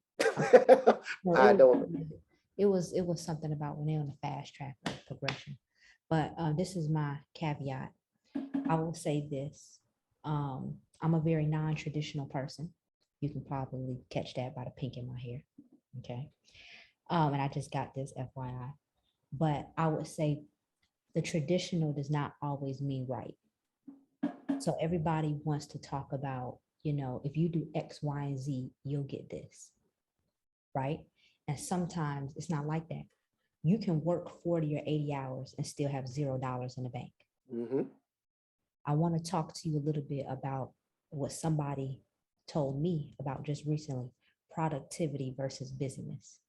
No, I don't remember. it was something about when they're on a fast track of progression. But this is my caveat. I will say this. I'm a very non-traditional person. You can probably catch that by the pink in my hair. Okay. And I just got this FYI. But I would say the traditional does not always mean right. So everybody wants to talk about, if you do X, Y, and Z, you'll get this, right? And sometimes it's not like that. You can work 40 or 80 hours and still have $0 in the bank. Mm-hmm. I want to talk to you a little bit about what somebody told me about just recently: productivity versus busyness.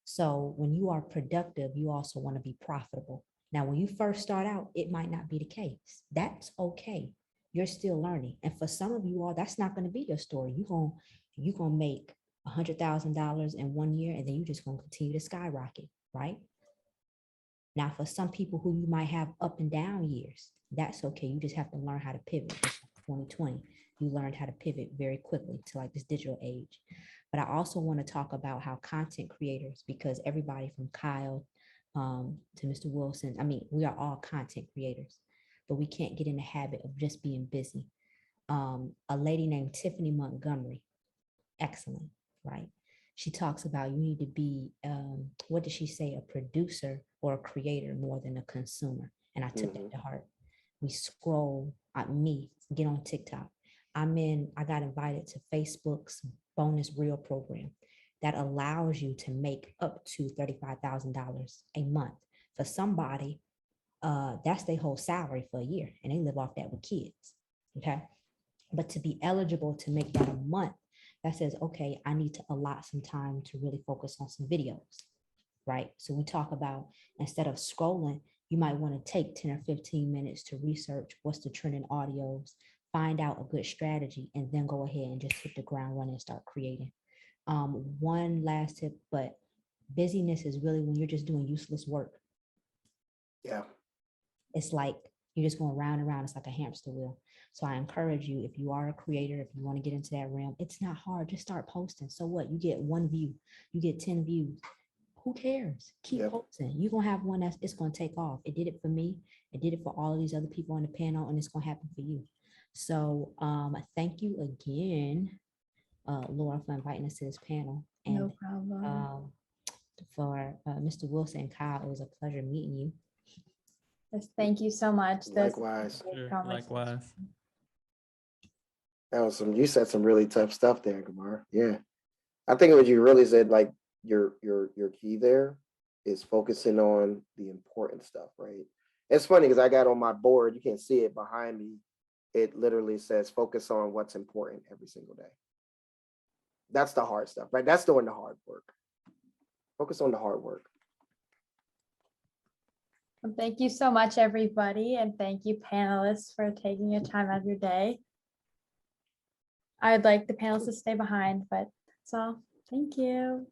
So when you are productive, you also want to be profitable. Now, when you first start out, it might not be the case. That's okay. You're still learning. And for some of you all, that's not going to be your story. You're gonna make $100,000 in 1 year, and then you're just going to continue to skyrocket, right? Now, for some people who you might have up and down years, that's okay. You just have to learn how to pivot. 2020, you learned how to pivot very quickly to like this digital age. But I also want to talk about how content creators, because everybody from Kyle to Mr. Wilson, I mean, we are all content creators, but we can't get in the habit of just being busy. A lady named Tiffany Montgomery, excellent, right? she talks about you need to be, what did she say, a producer or a creator more than a consumer. And I took that to heart. We scroll, get on TikTok. I got invited to Facebook's bonus reel program that allows you to make up to $35,000 a month. For somebody, that's their whole salary for a year, and they live off that with kids. Okay. But to be eligible to make that a month, that says, okay, I need to allot some time to really focus on some videos, right? So we talk about, instead of scrolling, you might want to take 10 or 15 minutes to research what's the trending audios, find out a good strategy, and then go ahead and just hit the ground running and start creating. One last tip, but busyness is really when you're just doing useless work. Yeah. It's like you're just going round and round. It's like a hamster wheel. So I encourage you, if you are a creator, if you want to get into that realm, it's not hard. Just start posting. So what? You get 1 view, you get 10 views. Who cares? Keep posting. You're going to have one it's going to take off. It did it for me. It did it for all of these other people on the panel, and it's going to happen for you. So thank you again, Laura, for inviting us to this panel. And No problem. for Mr. Wilson and Kyle, it was a pleasure meeting you. Yes, thank you so much. Likewise. Sure, likewise. That was you said some really tough stuff there, Kamara. Yeah. I think what you really said, like your key there is focusing on the important stuff, right? It's funny because I got on my board, you can't see it behind me. It literally says focus on what's important every single day. That's the hard stuff, right? That's doing the hard work. Focus on the hard work. Well, thank you so much, everybody. And thank you, panelists, for taking your time out of your day. I'd like the panelists to stay behind, but that's all. Thank you.